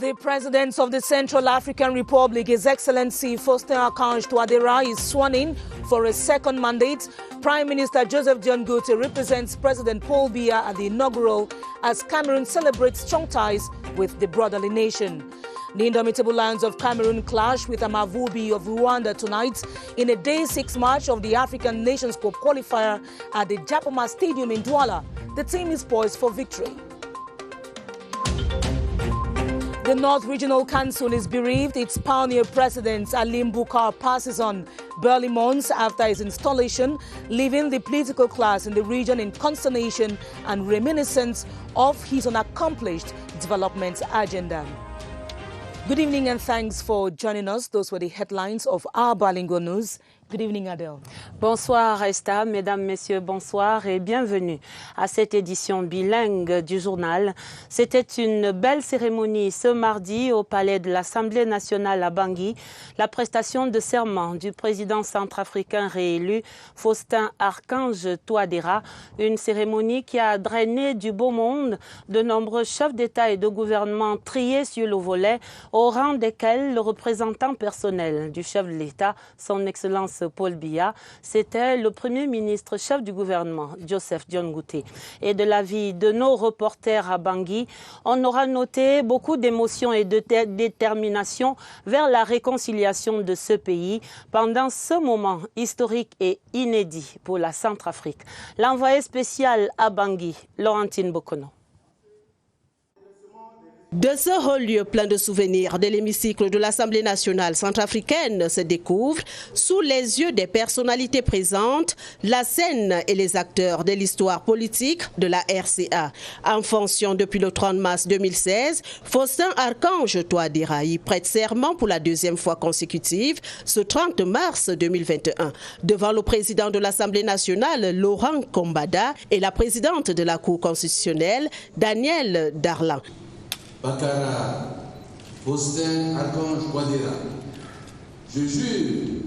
The President of the Central African Republic, His Excellency Faustin Archange Touadéra, is sworn in for a second mandate. Prime Minister Joseph John Goethe represents President Paul Biya at the inaugural as Cameroon celebrates strong ties with the brotherly nation. The indomitable Lions of Cameroon clash with Amavubi of Rwanda tonight in a Day 6 match of the African Nations Cup qualifier at the Japoma Stadium in Douala. The team is poised for victory. The North Regional Council is bereaved. Its pioneer president, Alim Bukar, passes on barely months after his installation, leaving the political class in the region in consternation and reminiscence of his unaccomplished development agenda. Good evening and thanks for joining us. Those were the headlines of our bilingual news. Good evening, Adele. Bonsoir, Esther. Mesdames, Messieurs, bonsoir et bienvenue à cette édition bilingue du journal. C'était une belle cérémonie ce mardi au palais de l'Assemblée nationale à Bangui. La prestation de serment du président centrafricain réélu, Faustin Archange Touadéra. Une cérémonie qui a drainé du beau monde de nombreux chefs d'État et de gouvernement triés sur le volet, au rang desquels le représentant personnel du chef de l'État, son Excellence Paul Biya, c'était le Premier ministre chef du gouvernement, Joseph John Goethe. Et de l'avis de nos reporters à Bangui, on aura noté beaucoup d'émotions et de détermination vers la réconciliation de ce pays pendant ce moment historique et inédit pour la Centrafrique. L'envoyé spécial à Bangui, Laurentine Bokono. De ce haut lieu plein de souvenirs de l'hémicycle de l'Assemblée nationale centrafricaine se découvre, sous les yeux des personnalités présentes, la scène et les acteurs de l'histoire politique de la RCA. En fonction depuis le 30 mars 2016, Faustin Archange Touadéra y prête serment pour la deuxième fois consécutive ce 30 mars 2021 devant le président de l'Assemblée nationale, Laurent Kombada, et la présidente de la Cour constitutionnelle, Danielle Darlan. Bakara, Faustin Archange Touadéra, je jure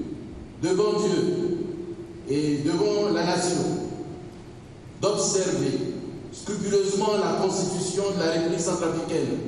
devant Dieu et devant la nation d'observer scrupuleusement la Constitution de la République centrafricaine.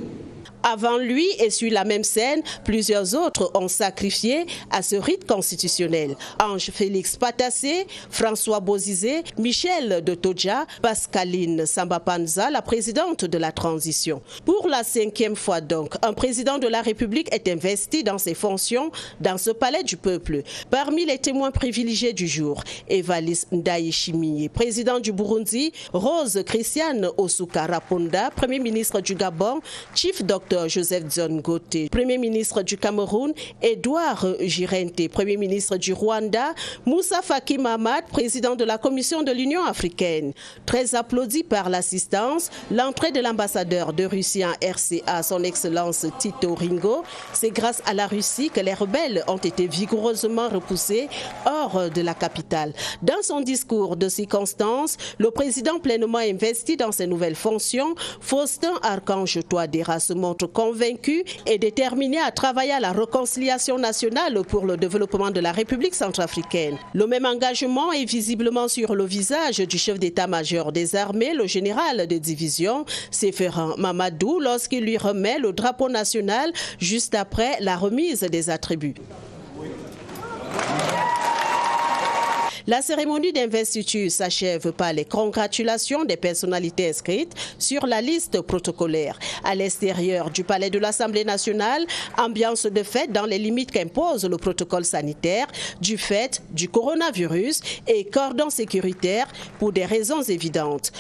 Avant lui et sur la même scène, plusieurs autres ont sacrifié à ce rite constitutionnel. Ange Félix Patassé, François Bozizé, Michel de Todja, Pascaline Sambapanza, la présidente de la transition. Pour la 5e fois donc, un président de la République est investi dans ses fonctions dans ce palais du peuple. Parmi les témoins privilégiés du jour, Evalis Ndayishimiye, président du Burundi, Rose Christiane Osuka Raponda, premier ministre du Gabon, Chief Dr Joseph John Goethe, Premier ministre du Cameroun, Edouard Girente, Premier ministre du Rwanda, Moussa Faki Mahamat, président de la Commission de l'Union africaine. Très applaudi par l'assistance, l'entrée de l'ambassadeur de Russie en RCA, son Excellence Tito Ringo, c'est grâce à la Russie que les rebelles ont été vigoureusement repoussés hors de la capitale. Dans son discours de circonstance, le président pleinement investi dans ses nouvelles fonctions, Faustin Archange Touadéra se montre convaincu et déterminé à travailler à la réconciliation nationale pour le développement de la République centrafricaine. Le même engagement est visiblement sur le visage du chef d'état-major des armées, le général de division, Séféran Mamadou, lorsqu'il lui remet le drapeau national juste après la remise des attributs. La cérémonie d'investiture s'achève par les congratulations des personnalités inscrites sur la liste protocolaire. À l'extérieur du palais de l'Assemblée nationale, ambiance de fête dans les limites qu'impose le protocole sanitaire du fait du coronavirus et cordon sécuritaire pour des raisons évidentes.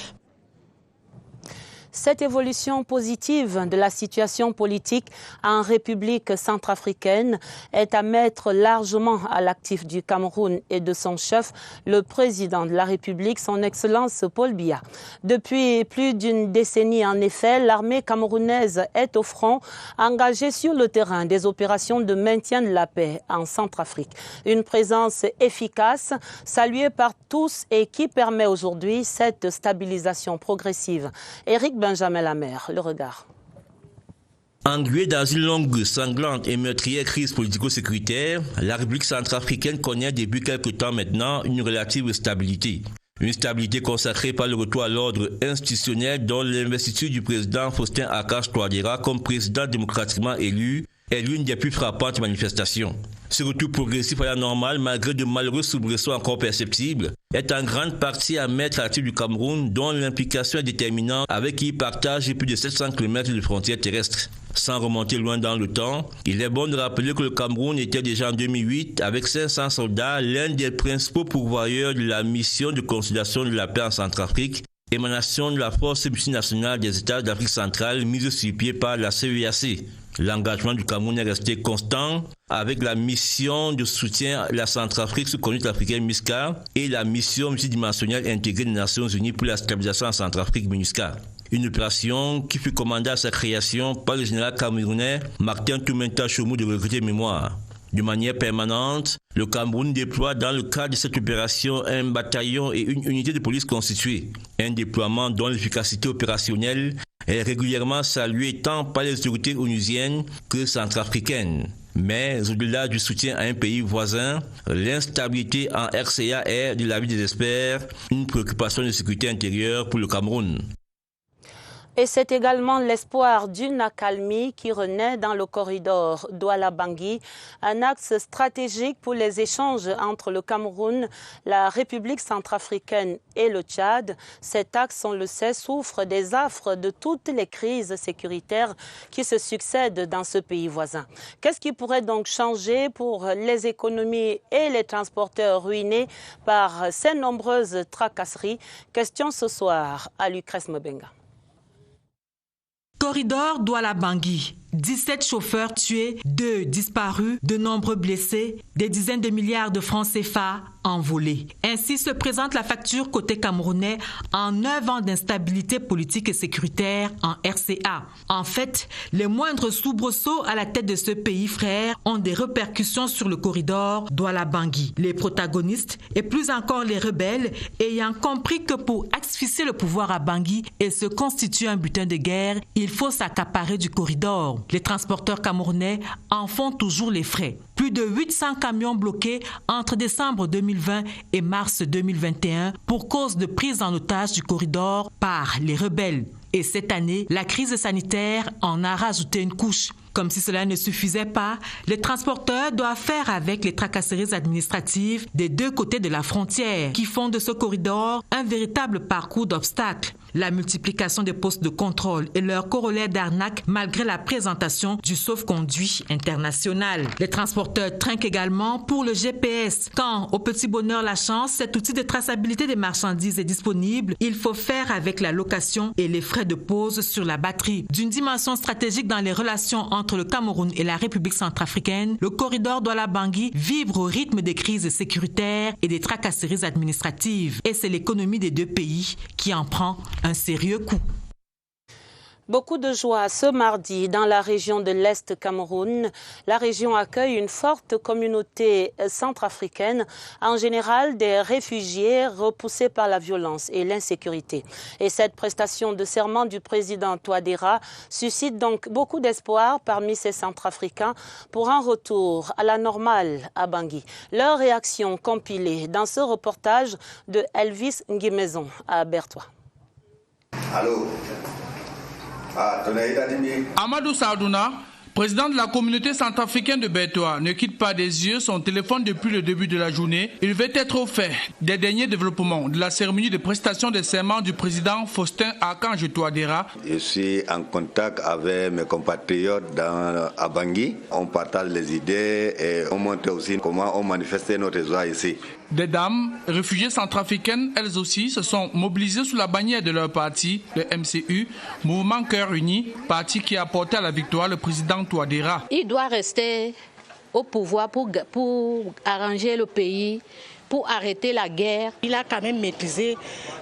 Cette évolution positive de la situation politique en République centrafricaine est à mettre largement à l'actif du Cameroun et de son chef, le président de la République, son Excellence Paul Biya. Depuis plus d'une décennie, en effet, l'armée camerounaise est au front, engagée sur le terrain des opérations de maintien de la paix en Centrafrique. Une présence efficace, saluée par tous et qui permet aujourd'hui cette stabilisation progressive. Éric Benjamin Lamère, le regard. Engluée dans une longue, sanglante et meurtrière crise politico-sécuritaire, la République centrafricaine connaît depuis quelque temps maintenant une relative stabilité. Une stabilité consacrée par le retour à l'ordre institutionnel dont l'investiture du président Faustin Archange Touadéra comme président démocratiquement élu est l'une des plus frappantes manifestations. Ce retour progressif à la normale, malgré de malheureux soubresauts encore perceptibles, est en grande partie à mettre à l'actif du Cameroun, dont l'implication est déterminante, avec qui il partage plus de 700 km de frontières terrestres. Sans remonter loin dans le temps, il est bon de rappeler que le Cameroun était déjà en 2008, avec 500 soldats, l'un des principaux pourvoyeurs de la mission de consolidation de la paix en Centrafrique, émanation de la force multinationale des États d'Afrique centrale mise sur pied par la CEAC. L'engagement du Cameroun est resté constant avec la mission de soutien à la Centrafrique sous conduite africaine MISCA et la mission multidimensionnelle intégrée des Nations Unies pour la stabilisation en Centrafrique MINUSCA. Une opération qui fut commandée à sa création par le général camerounais Martin Toumenta Chomou de Regretter Mémoire. De manière permanente, le Cameroun déploie dans le cadre de cette opération un bataillon et une unité de police constituée. Un déploiement dont l'efficacité opérationnelle est régulièrement saluée tant par les autorités onusiennes que centrafricaines. Mais au-delà du soutien à un pays voisin, l'instabilité en RCA est, de l'avis des experts, une préoccupation de sécurité intérieure pour le Cameroun. Et c'est également l'espoir d'une accalmie qui renaît dans le corridor Douala-Bangui, un axe stratégique pour les échanges entre le Cameroun, la République centrafricaine et le Tchad. Cet axe, on le sait, souffre des affres de toutes les crises sécuritaires qui se succèdent dans ce pays voisin. Qu'est-ce qui pourrait donc changer pour les économies et les transporteurs ruinés par ces nombreuses tracasseries? Question ce soir à Lucrèce Mobenga. Corridor Douala-Bangui. 17 chauffeurs tués, 2 disparus, de nombreux blessés, des dizaines de milliards de francs CFA envolés. Ainsi se présente la facture côté camerounais en 9 ans d'instabilité politique et sécuritaire en RCA. En fait, les moindres soubresauts à la tête de ce pays frère ont des répercussions sur le corridor Douala-Bangui. Les protagonistes, et plus encore les rebelles, ayant compris que pour asphyxier le pouvoir à Bangui et se constituer un butin de guerre, il faut s'accaparer du corridor. Les transporteurs camerounais en font toujours les frais. Plus de 800 camions bloqués entre décembre 2020 et mars 2021 pour cause de prise en otage du corridor par les rebelles. Et cette année, la crise sanitaire en a rajouté une couche. Comme si cela ne suffisait pas, les transporteurs doivent faire avec les tracasseries administratives des deux côtés de la frontière qui font de ce corridor un véritable parcours d'obstacles. La multiplication des postes de contrôle et leur corollaire d'arnaque malgré la présentation du sauf-conduit international. Les transporteurs trinquent également pour le GPS. Quand, au petit bonheur la chance, cet outil de traçabilité des marchandises est disponible, il faut faire avec la location et les frais de pause sur la batterie. D'une dimension stratégique dans les relations entre le Cameroun et la République centrafricaine, le corridor Douala-Bangui vibre au rythme des crises sécuritaires et des tracasseries administratives. Et c'est l'économie des deux pays qui en prend un sérieux coup. Beaucoup de joie ce mardi dans la région de l'Est Cameroun. La région accueille une forte communauté centrafricaine, en général des réfugiés repoussés par la violence et l'insécurité. Et cette prestation de serment du président Touadéra suscite donc beaucoup d'espoir parmi ces Centrafricains pour un retour à la normale à Bangui. Leur réaction compilée dans ce reportage de Elvis Nguimezon à Bertois. Allô? Amadou Sadouna, président de la communauté centrafricaine de Bertois, ne quitte pas des yeux son téléphone depuis le début de la journée. Il veut être au fait des derniers développements de la cérémonie de prestation de serment du président Faustin Archange Touadéra. Je suis en contact avec mes compatriotes à Bangui. On partage les idées et on montre aussi comment on manifeste notre joie ici. Des dames, réfugiées centrafricaines, elles aussi, se sont mobilisées sous la bannière de leur parti, le MCU, Mouvement Cœur Uni, parti qui a porté à la victoire le président Touadéra. Il doit rester au pouvoir pour arranger le pays, pour arrêter la guerre. Il a quand même maîtrisé.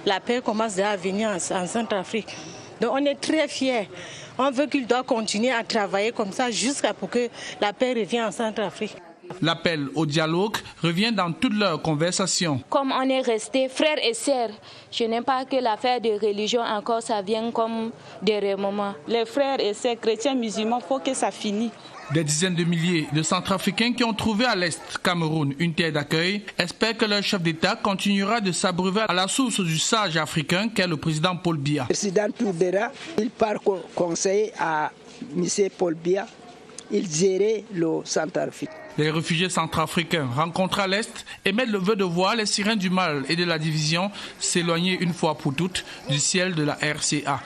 La paix commence à venir en Centrafrique. Donc on est très fiers. On veut qu'il doit continuer à travailler comme ça jusqu'à pour que la paix revienne en Centrafrique. L'appel au dialogue revient dans toutes leurs conversations. Comme on est restés frères et sœurs, je n'aime pas que l'affaire de religion encore ça vienne comme des moments. Les frères et sœurs chrétiens musulmans, il faut que ça finisse. Des dizaines de milliers de Centrafricains qui ont trouvé à l'Est Cameroun une terre d'accueil espèrent que leur chef d'État continuera de s'abreuver à la source du sage africain qu'est le président Paul Biya. Le président Touadéra, il part conseiller à M. Paul Biya, il gérait le Centrafrique. Les réfugiés centrafricains rencontrés à l'Est émettent le vœu de voir les sirènes du mal et de la division s'éloigner une fois pour toutes du ciel de la RCA.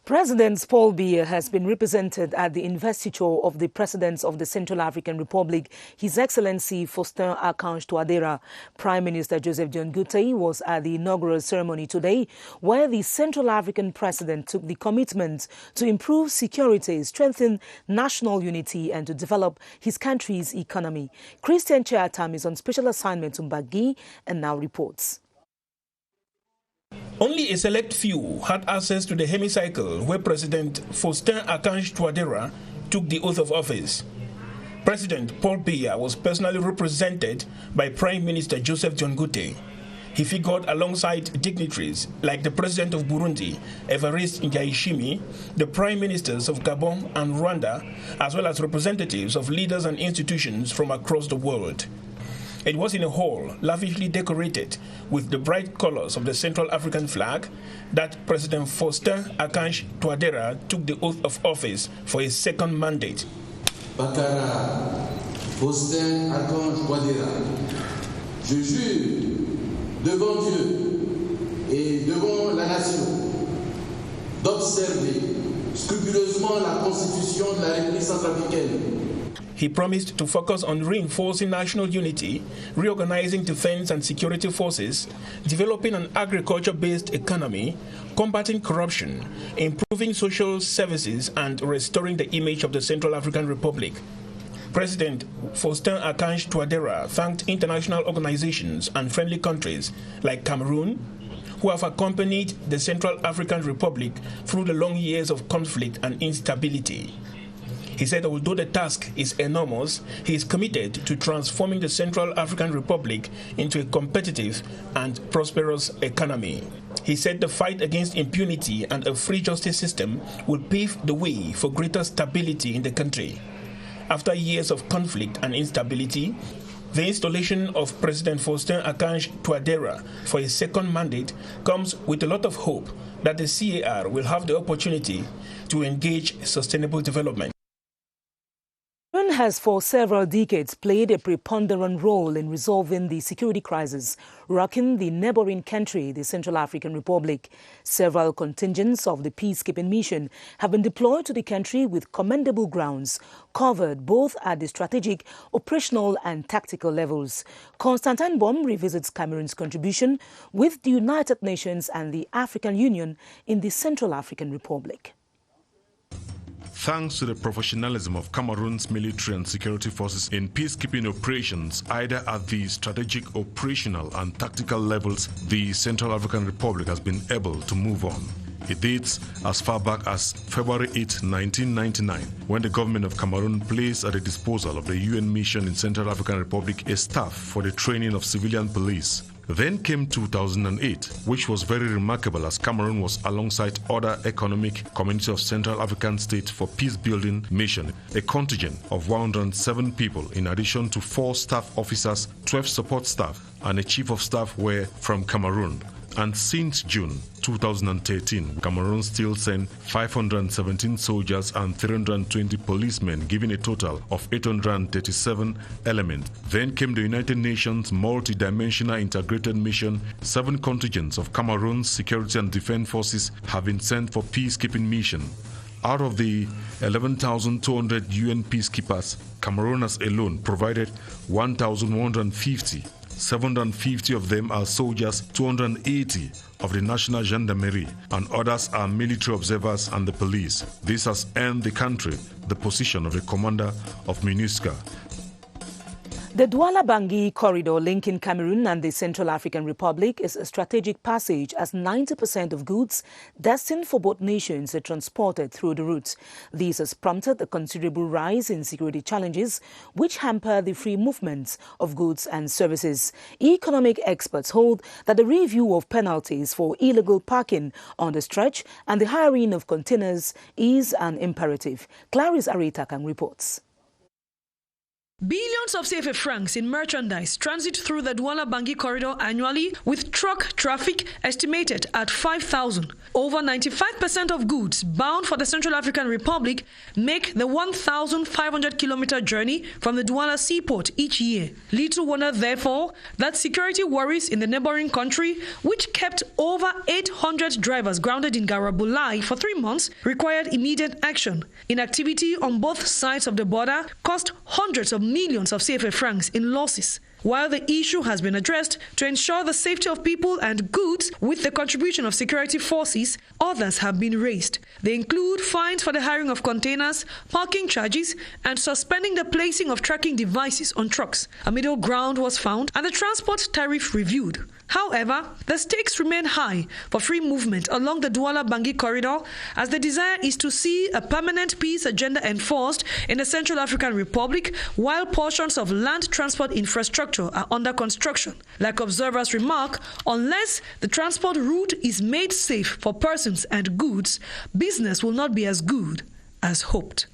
President Paul Biya has been represented at the investiture of the President of the Central African Republic, His Excellency Faustin Archange Touadéra. Prime Minister Joseph John Goethe was at the inaugural ceremony today, where the Central African President took the commitment to improve security, strengthen national unity and to develop his country's economy. Christian Chiatam is on special assignment in Bangui and now reports. Only a select few had access to the hemicycle where President Faustin Archange Touadéra took the oath of office. President Paul Biya was personally represented by Prime Minister Joseph John Goethe. He figured alongside dignitaries like the President of Burundi, Evariste Ndayishimiye, the Prime Ministers of Gabon and Rwanda, as well as representatives of leaders and institutions from across the world. It was in a hall lavishly decorated with the bright colors of the Central African flag that President Faustin Archange Touadéra took the oath of office for his second mandate. Bakara Faustin Archange Touadéra, je jure devant Dieu et devant la nation d'observer scrupuleusement la Constitution de la République centrafricaine. He promised to focus on reinforcing national unity, reorganizing defense and security forces, developing an agriculture-based economy, combating corruption, improving social services, and restoring the image of the Central African Republic. President Faustin Archange Touadéra thanked international organizations and friendly countries like Cameroon, who have accompanied the Central African Republic through the long years of conflict and instability. He said although the task is enormous, he is committed to transforming the Central African Republic into a competitive and prosperous economy. He said the fight against impunity and a free justice system will pave the way for greater stability in the country. After years of conflict and instability, the installation of President Faustin Archange Touadéra for his second mandate comes with a lot of hope that the CAR will have the opportunity to engage sustainable development. Has for several decades played a preponderant role in resolving the security crisis rocking the neighboring country, the Central African Republic. Several contingents of the peacekeeping mission have been deployed to the country with commendable grounds covered both at the strategic, operational and tactical levels. Constantine Baum revisits Cameroon's contribution with the United Nations and the African Union in the Central African Republic. Thanks to the professionalism of Cameroon's military and security forces in peacekeeping operations, either at the strategic, operational and tactical levels, the Central African Republic has been able to move on. It dates as far back as February 8, 1999, when the government of Cameroon placed at the disposal of the UN mission in Central African Republic a staff for the training of civilian police. Then came 2008, which was very remarkable as Cameroon was alongside other economic community of Central African states for peace-building mission, a contingent of 107 people in addition to 4 staff officers, 12 support staff and a chief of staff were from Cameroon. And since June 2013, Cameroon still sent 517 soldiers and 320 policemen, giving a total of 837 elements. Then came the United Nations multi-dimensional integrated mission. 7 contingents of Cameroon's security and defense forces have been sent for peacekeeping mission. Out of the 11,200 UN peacekeepers, Cameroon has alone provided 1,150. 750 of them are soldiers, 280 of the National Gendarmerie, and others are military observers and the police. This has earned the country the position of the commander of MINUSCA. The Douala-Bangui corridor linking Cameroon and the Central African Republic is a strategic passage as 90% of goods destined for both nations are transported through the route. This has prompted a considerable rise in security challenges which hamper the free movement of goods and services. Economic experts hold that the review of penalties for illegal parking on the stretch and the hiring of containers is an imperative. Clarice Aritakan reports. Billions of CFA francs in merchandise transit through the Douala-Bangui corridor annually, with truck traffic estimated at 5,000. Over 95% of goods bound for the Central African Republic make the 1,500-kilometer journey from the Douala seaport each year. Little wonder, therefore, that security worries in the neighboring country, which kept over 800 drivers grounded in Garabulai for 3 months, required immediate action. Inactivity on both sides of the border cost hundreds of millions of CFA francs in losses. While the issue has been addressed to ensure the safety of people and goods with the contribution of security forces, others have been raised. They include fines for the hiring of containers, parking charges, and suspending the placing of tracking devices on trucks. A middle ground was found and the transport tariff reviewed. However, the stakes remain high for free movement along the Douala-Bangui corridor, as the desire is to see a permanent peace agenda enforced in the Central African Republic, while portions of land transport infrastructure are under construction. Like observers remark, unless the transport route is made safe for persons and goods, business will not be as good as hoped.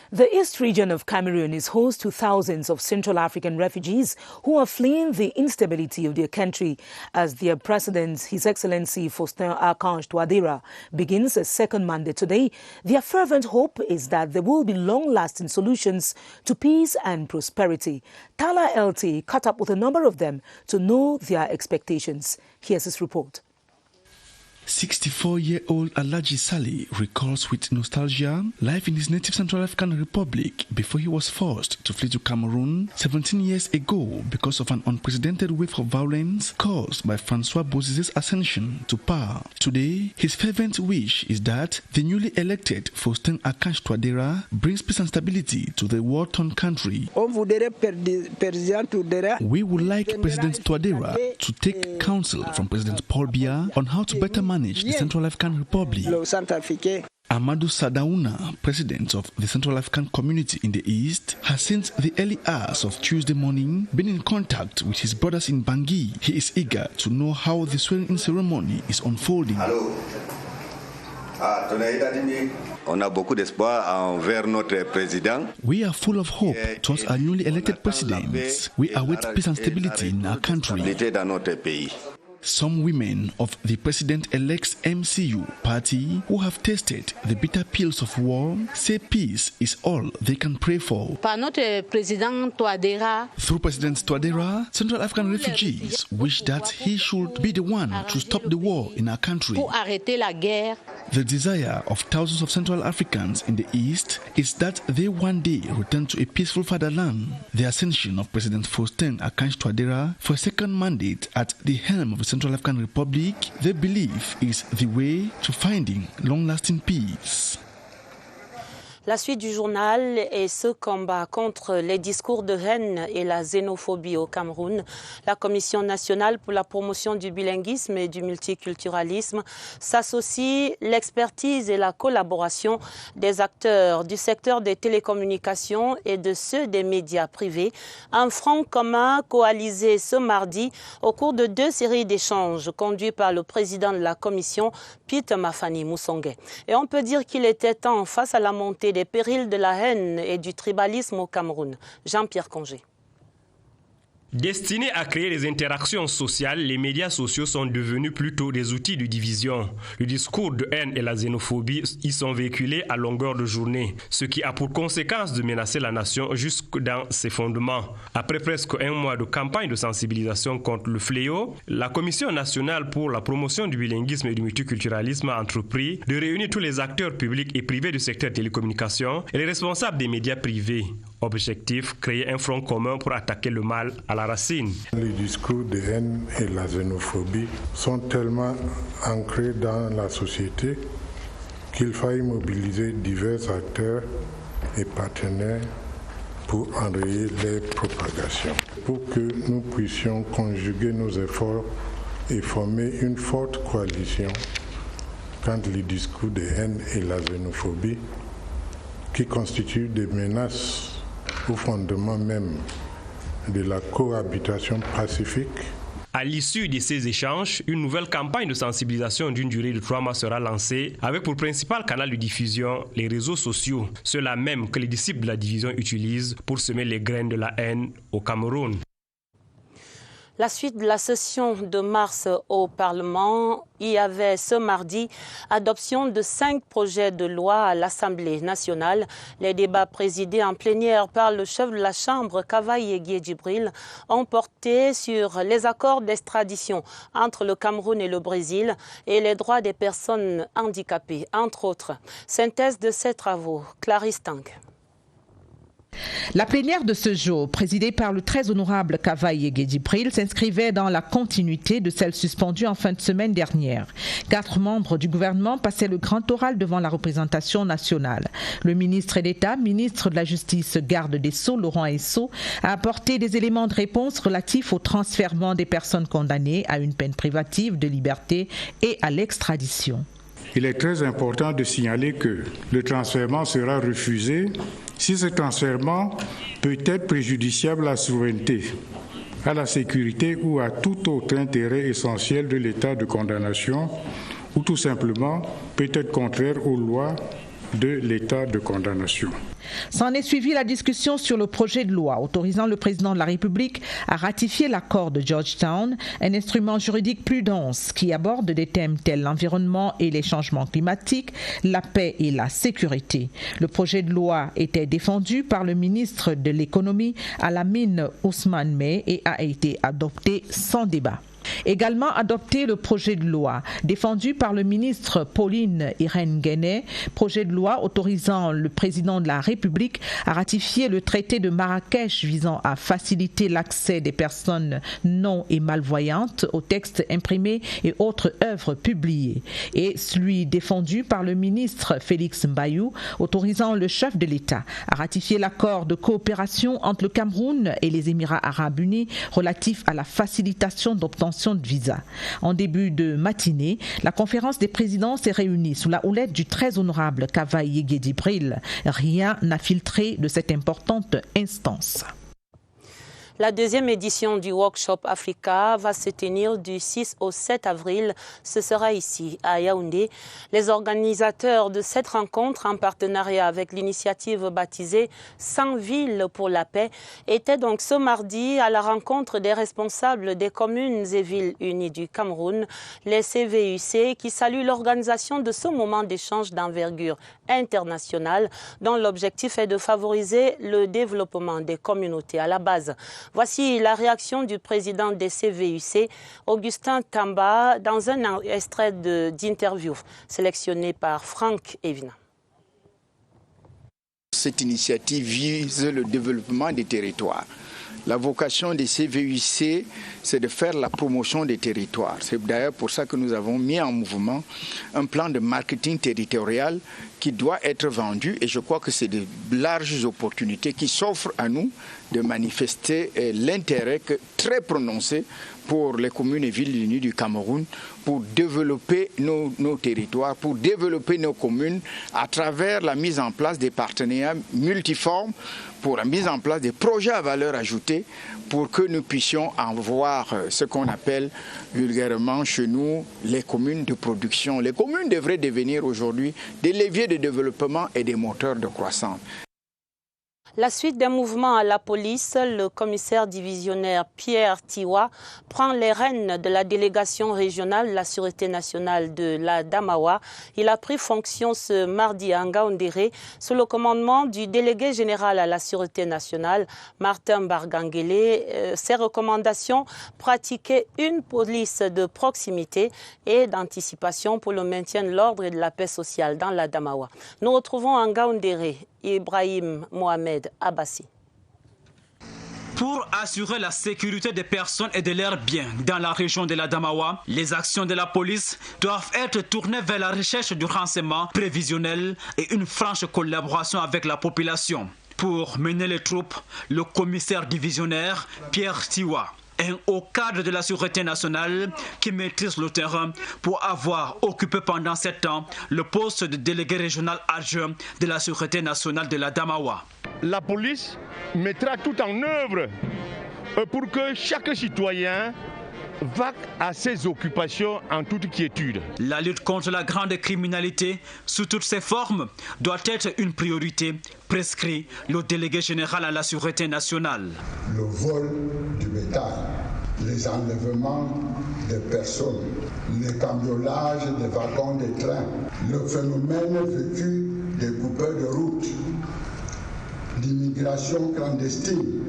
The East region of Cameroon is host to thousands of Central African refugees who are fleeing the instability of their country as their president, His Excellency Faustin Archange Touadéra, begins a second mandate today. Their fervent hope is that there will be long-lasting solutions to peace and prosperity. Tala LT caught up with a number of them to know their expectations. Here's his report. 64-year-old Alaji Sali recalls with nostalgia life in his native Central African Republic before he was forced to flee to Cameroon 17 years ago because of an unprecedented wave of violence caused by Francois Bozizé's ascension to power. Today, his fervent wish is that the newly elected Faustin Archange Touadéra brings peace and stability to the war-torn country. We would like President Touadéra to take counsel from President Paul Biya on how to better manage the Central African Republic. Amadou Sadaouna, president of the Central African Community in the East, has since the early hours of Tuesday morning been in contact with his brothers in Bangui. He is eager to know how the swearing-in ceremony is unfolding. We are full of hope towards our newly elected president. We await peace and stability in our country. Some women of the President-elect's MCU party who have tasted the bitter pills of war say peace is all they can pray for. Through President Touadéra, Central African refugees wish that he should be the one to stop the war in our country. The desire of thousands of Central Africans in the East is that they one day return to a peaceful fatherland. The ascension of President Faustin Archange Touadéra for a second mandate at the helm of the Central African Republic, they believe is the way to finding long-lasting peace. La suite du journal est ce combat contre les discours de haine et la xénophobie au Cameroun. La Commission nationale pour la promotion du bilinguisme et du multiculturalisme s'associe l'expertise et la collaboration des acteurs du secteur des télécommunications et de ceux des médias privés. Un front commun coalisé ce mardi au cours de 2 séries d'échanges conduits par le président de la Commission, Peter Mafani Moussongué. Et on peut dire qu'il était temps, face à la montée des périls de la haine et du tribalisme au Cameroun. Jean-Pierre Congé. Destinés à créer des interactions sociales, les médias sociaux sont devenus plutôt des outils de division. Le discours de haine et la xénophobie y sont véhiculés à longueur de journée, ce qui a pour conséquence de menacer la nation jusque dans ses fondements. Après presque 1 mois de campagne de sensibilisation contre le fléau, la Commission nationale pour la promotion du bilinguisme et du multiculturalisme a entrepris de réunir tous les acteurs publics et privés du secteur des télécommunications et les responsables des médias privés. Objectif, créer un front commun pour attaquer le mal à la racine. Les discours de haine et la xénophobie sont tellement ancrés dans la société qu'il faille mobiliser divers acteurs et partenaires pour enrayer les propagations, pour que nous puissions conjuguer nos efforts et former une forte coalition contre les discours de haine et la xénophobie qui constituent des menaces au fondement même de la cohabitation pacifique. À l'issue de ces échanges, une nouvelle campagne de sensibilisation d'une durée de 3 mois sera lancée avec pour principal canal de diffusion les réseaux sociaux, ceux-là même que les disciples de la division utilisent pour semer les graines de la haine au Cameroun. La suite de la session de mars au Parlement, il y avait ce mardi adoption de 5 projets de loi à l'Assemblée nationale. Les débats présidés en plénière par le chef de la Chambre, Kavaye Djibril, ont porté sur les accords d'extradition entre le Cameroun et le Brésil et les droits des personnes handicapées, entre autres. Synthèse de ces travaux, Clarisse Tank. La plénière de ce jour, présidée par le très honorable Kavaye Djibril, s'inscrivait dans la continuité de celle suspendue en fin de semaine dernière. 4 membres du gouvernement passaient le grand oral devant la représentation nationale. Le ministre d'État, ministre de la Justice, garde des Sceaux, Laurent Esso, a apporté des éléments de réponse relatifs au transfèrement des personnes condamnées à une peine privative de liberté et à l'extradition. Il est très important de signaler que le transfèrement sera refusé si ce transfèrement peut être préjudiciable à la souveraineté, à la sécurité ou à tout autre intérêt essentiel de l'état de condamnation ou tout simplement peut être contraire aux lois de l'état de condamnation. S'en est suivi la discussion sur le projet de loi autorisant le président de la République à ratifier l'accord de Georgetown, un instrument juridique plus dense qui aborde des thèmes tels l'environnement et les changements climatiques, la paix et la sécurité. Le projet de loi était défendu par le ministre de l'économie Alamine Ousmane May et a été adopté sans débat. Également adopté le projet de loi défendu par le ministre Pauline Irène Guéné, projet de loi autorisant le président de la République à ratifier le traité de Marrakech visant à faciliter l'accès des personnes non et malvoyantes aux textes imprimés et autres œuvres publiées, et celui défendu par le ministre Félix Mbayou autorisant le chef de l'État à ratifier l'accord de coopération entre le Cameroun et les Émirats arabes unis relatif à la facilitation d'obtention de visa. En début de matinée, la conférence des présidents s'est réunie sous la houlette du très honorable Kavaye Djibril. Rien n'a filtré de cette importante instance. La deuxième édition du Workshop Africa va se tenir du 6 au 7 avril. Ce sera ici, à Yaoundé. Les organisateurs de cette rencontre, en partenariat avec l'initiative baptisée 100 villes pour la paix, étaient donc ce mardi à la rencontre des responsables des communes et villes unies du Cameroun, les CVUC, qui saluent l'organisation de ce moment d'échange d'envergure internationale, dont l'objectif est de favoriser le développement des communautés à la base. Voici la réaction du président des CVUC, Augustin Tamba, dans un extrait d'interview sélectionné par Franck Evina. Cette initiative vise le développement des territoires. La vocation des CVUC, c'est de faire la promotion des territoires. C'est d'ailleurs pour ça que nous avons mis en mouvement un plan de marketing territorial qui doit être vendu. Et je crois que c'est de larges opportunités qui s'offrent à nous de manifester l'intérêt très prononcé pour les communes et villes unies du Cameroun pour développer nos territoires, pour développer nos communes à travers la mise en place des partenariats multiformes, pour la mise en place des projets à valeur ajoutée pour que nous puissions avoir ce qu'on appelle vulgairement chez nous les communes de production. Les communes devraient devenir aujourd'hui des leviers de développement et des moteurs de croissance. La suite des mouvements à la police, le commissaire divisionnaire Pierre Tiwa prend les rênes de la délégation régionale de la Sûreté nationale de la Damawa. Il a pris fonction ce mardi à Ngaoundéré sous le commandement du délégué général à la Sûreté nationale, Martin Barganguélé. Ses recommandations, pratiquer une police de proximité et d'anticipation pour le maintien de l'ordre et de la paix sociale dans la Damawa. Nous retrouvons à Ngaoundéré Ibrahim Mohamed Abbassi. Pour assurer la sécurité des personnes et de leurs biens dans la région de la Damawa, les actions de la police doivent être tournées vers la recherche du renseignement prévisionnel et une franche collaboration avec la population. Pour mener les troupes, le commissaire divisionnaire Pierre Tiwa, un haut cadre de la Sûreté nationale qui maîtrise le terrain pour avoir occupé pendant 7 ans le poste de délégué régional adjoint de la Sûreté nationale de la Damawa. La police mettra tout en œuvre pour que chaque citoyen vaque à ses occupations en toute quiétude. La lutte contre la grande criminalité, sous toutes ses formes, doit être une priorité, prescrit le délégué général à la Sûreté nationale. Le vol du bétail, les enlèvements des personnes, les cambriolages des wagons de train, le phénomène vécu des coupeurs de route, l'immigration clandestine,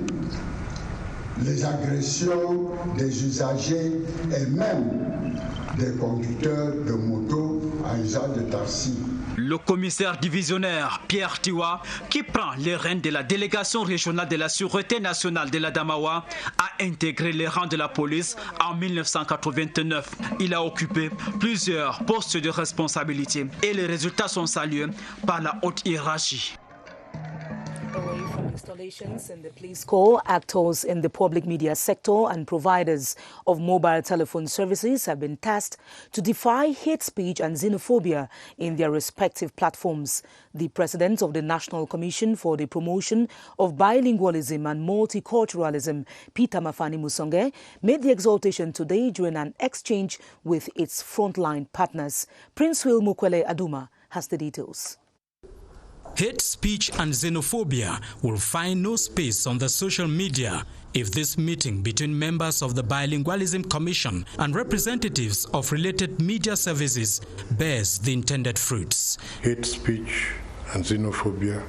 les agressions des usagers et même des conducteurs de motos à usage de taxi. Le commissaire divisionnaire Pierre Tiwa, qui prend les rênes de la délégation régionale de la Sûreté nationale de la Damawa, a intégré les rangs de la police en 1989. Il a occupé plusieurs postes de responsabilité et les résultats sont salués par la haute hiérarchie. Away from installations in the police corps, actors in the public media sector and providers of mobile telephone services have been tasked to defy hate speech and xenophobia in their respective platforms. The president of the National Commission for the Promotion of Bilingualism and Multiculturalism, Peter Mafani Musonge, made the exaltation today during an exchange with its frontline partners. Prince Will Mukwele Aduma has the details. Hate speech and xenophobia will find no space on the social media if this meeting between members of the Bilingualism Commission and representatives of related media services bears the intended fruits. Hate speech and xenophobia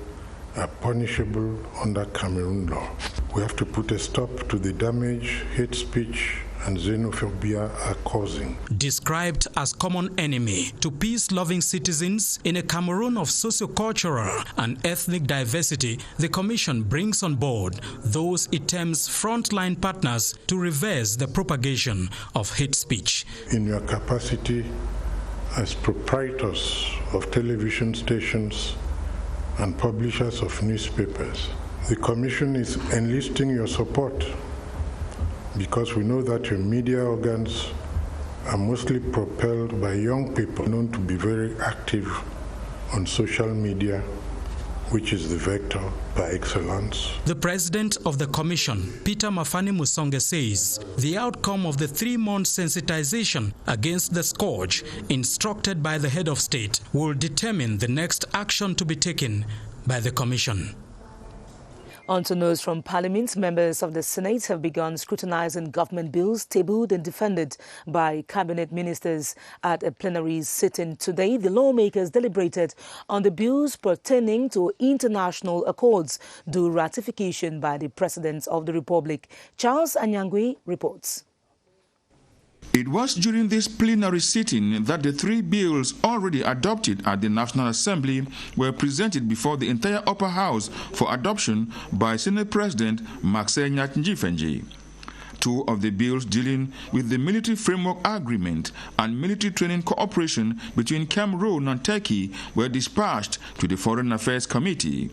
are punishable under Cameroon law. We have to put a stop to the damage hate speech and xenophobia are causing. Described as common enemy to peace-loving citizens in a Cameroon of socio-cultural and ethnic diversity, the Commission brings on board those it terms frontline partners to reverse the propagation of hate speech. In your capacity as proprietors of television stations and publishers of newspapers, the Commission is enlisting your support because we know that your media organs are mostly propelled by young people known to be very active on social media, which is the vector par excellence. The president of the commission, Peter Mafani Musonge, says the outcome of the 3-month sensitization against the scourge instructed by the head of state will determine the next action to be taken by the commission. On to news from Parliament, members of the Senate have begun scrutinizing government bills tabled and defended by cabinet ministers at a plenary sitting today. The lawmakers deliberated on the bills pertaining to international accords due ratification by the President of the Republic. Charles Anyangui reports. It was during this plenary sitting that the 3 bills already adopted at the National Assembly were presented before the entire upper house for adoption by Senate President Maxey Nyatinji-Fenji. 2 of the bills dealing with the military framework agreement and military training cooperation between Cameroon and Turkey were dispatched to the Foreign Affairs Committee.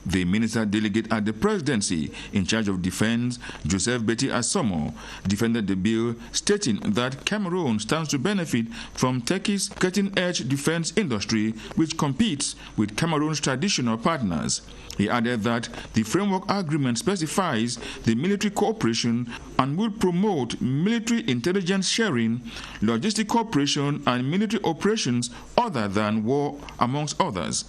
The minister delegate at the presidency in charge of defense, Joseph Betty Asomo, defended the bill, stating that Cameroon stands to benefit from Turkey's cutting-edge defense industry, which competes with Cameroon's traditional partners. He added that the framework agreement specifies the military cooperation and will promote military intelligence sharing, logistic cooperation, and military operations other than war, amongst others.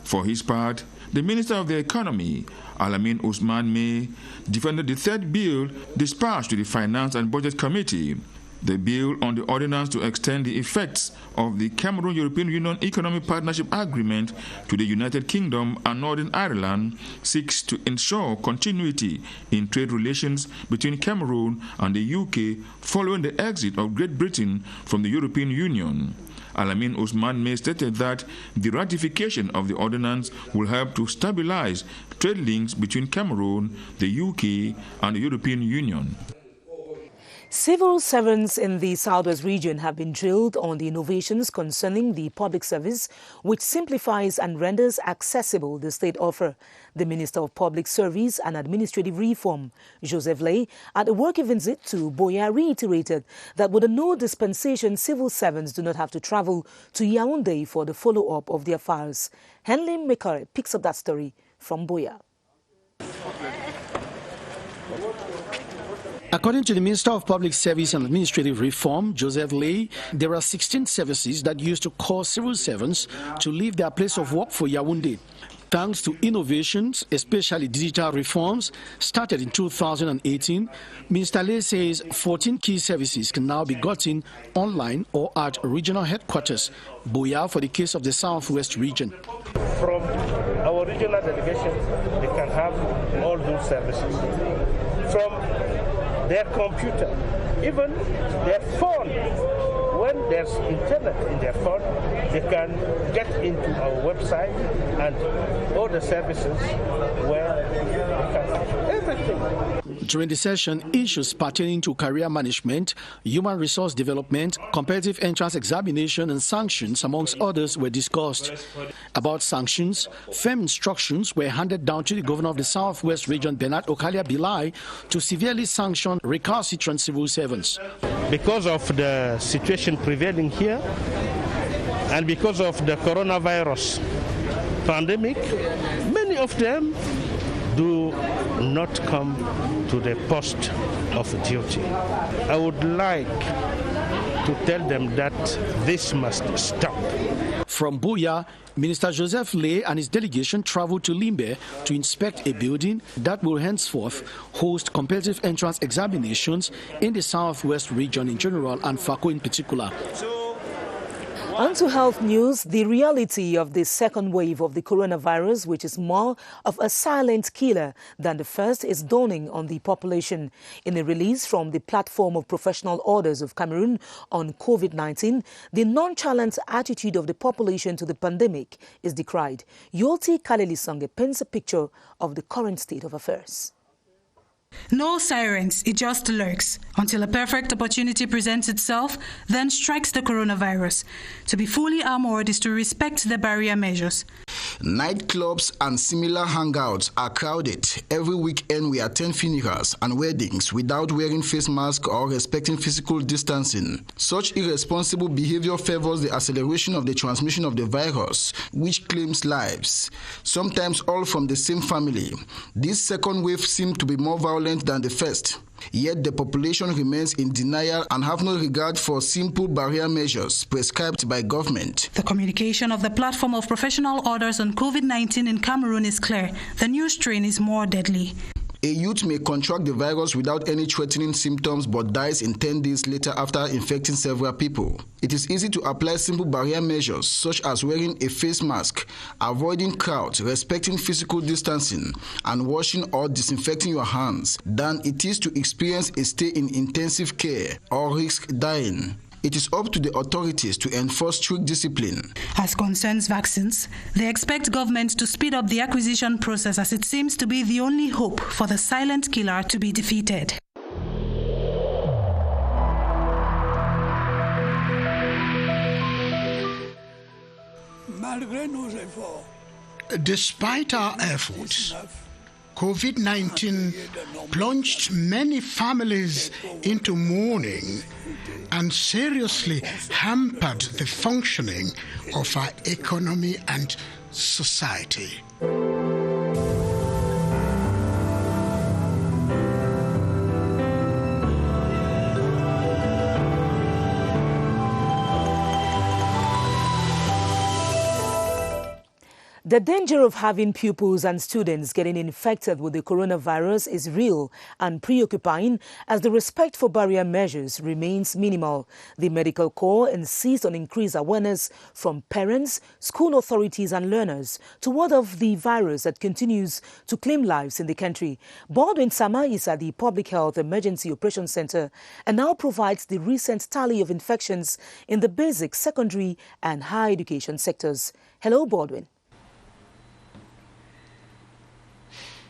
For his part, the Minister of the Economy, Alamin Ousmane May, defended the 3rd bill dispatched to the Finance and Budget Committee. The bill on the ordinance to extend the effects of the Cameroon-European Union Economic Partnership Agreement to the United Kingdom and Northern Ireland seeks to ensure continuity in trade relations between Cameroon and the UK following the exit of Great Britain from the European Union. Alamin Ousmane May stated that the ratification of the ordinance will help to stabilize trade links between Cameroon, the UK, and the European Union. Civil servants in the Southwest region have been drilled on the innovations concerning the public service, which simplifies and renders accessible the state offer. The Minister of Public Service and Administrative Reform, Joseph Lay, at a working visit to Buea, reiterated that with a no dispensation, civil servants do not have to travel to Yaoundé for the follow-up of their files. Henley Mekare picks up that story from Buea. According to the Minister of Public Service and Administrative Reform, Joseph Lay, there are 16 services that used to cause civil servants to leave their place of work for Yaoundé. Thanks to innovations, especially digital reforms, started in 2018, Minister Lay says 14 key services can now be gotten online or at regional headquarters, Buea for the case of the Southwest region. From our regional delegation, they can have all those services. From their computer, even their phone. When there's internet in their phone, they can get into our website and all the services where they can have everything. During the session, issues pertaining to career management, human resource development, competitive entrance examination and sanctions, amongst others, were discussed. About sanctions, firm instructions were handed down to the governor of the Southwest region, Bernard Okalia Bilai, to severely sanction recalcitrant civil servants. Because of the situation prevailing here and because of the coronavirus pandemic, many of them do not come to the post of duty. I would like to tell them that this must stop. From Buea, Minister Joseph Lay and his delegation traveled to Limbe to inspect a building that will henceforth host competitive entrance examinations in the Southwest region in general and Fako in particular. On to health news, the reality of the second wave of the coronavirus, which is more of a silent killer than the first, is dawning on the population. In a release from the Platform of Professional Orders of Cameroon on COVID-19, the nonchalant attitude of the population to the pandemic is decried. Yolti Kalelisange paints a picture of the current state of affairs. No sirens, it just lurks until a perfect opportunity presents itself, then strikes the coronavirus. To be fully armored is to respect the barrier measures. Nightclubs and similar hangouts are crowded. Every weekend we attend funerals and weddings without wearing face masks or respecting physical distancing. Such irresponsible behavior favors the acceleration of the transmission of the virus, which claims lives, sometimes all from the same family. This second wave seemed to be more violent than the first. Yet the population remains in denial and have no regard for simple barrier measures prescribed by government. The communication of the Platform of Professional Orders on COVID-19 in Cameroon is clear. The new strain is more deadly. A youth may contract the virus without any threatening symptoms but dies in 10 days later after infecting several people. It is easy to apply simple barrier measures such as wearing a face mask, avoiding crowds, respecting physical distancing, and washing or disinfecting your hands than it is to experience a stay in intensive care or risk dying. It is up to the authorities to enforce strict discipline. As concerns vaccines, they expect government to speed up the acquisition process as it seems to be the only hope for the silent killer to be defeated. Despite our efforts, COVID-19 plunged many families into mourning and seriously hampered the functioning of our economy and society. The danger of having pupils and students getting infected with the coronavirus is real and preoccupying as the respect for barrier measures remains minimal. The Medical Corps insists on increased awareness from parents, school authorities and learners to ward off the virus that continues to claim lives in the country. Baldwin Sama is at the Public Health Emergency Operations Center and now provides the recent tally of infections in the basic, secondary and higher education sectors. Hello, Baldwin.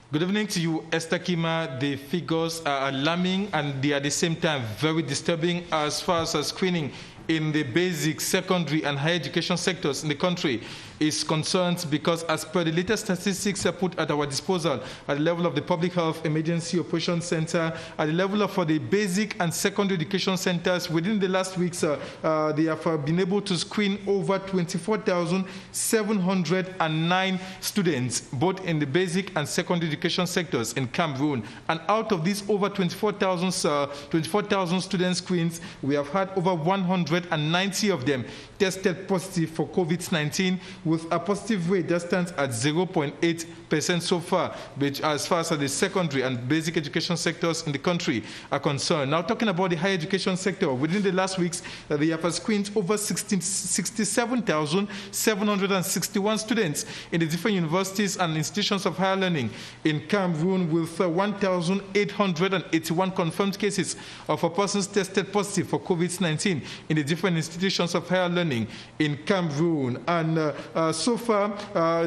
Good evening to you, Esther Kima. The figures are alarming and they are at the same time very disturbing as far as screening in the basic, secondary and higher education sectors in the country is concerned, because as per the latest statistics put at our disposal at the level of the Public Health Emergency Operations Center, at the level of the basic and secondary education centers, within the last weeks, they have been able to screen over 24,709 students, both in the basic and secondary education sectors in Cameroon. And out of these over 24,000 student screens, we have had over 190 of them tested positive for COVID-19, with a positive rate that stands at 0.8% so far, which as far as the secondary and basic education sectors in the country are concerned. Now, talking about the higher education sector, within the last weeks, they have screened over 67,761 students in the different universities and institutions of higher learning in Cameroon, with 1,881 confirmed cases of persons tested positive for COVID-19 in the different institutions of higher learning in Cameroon. And so far,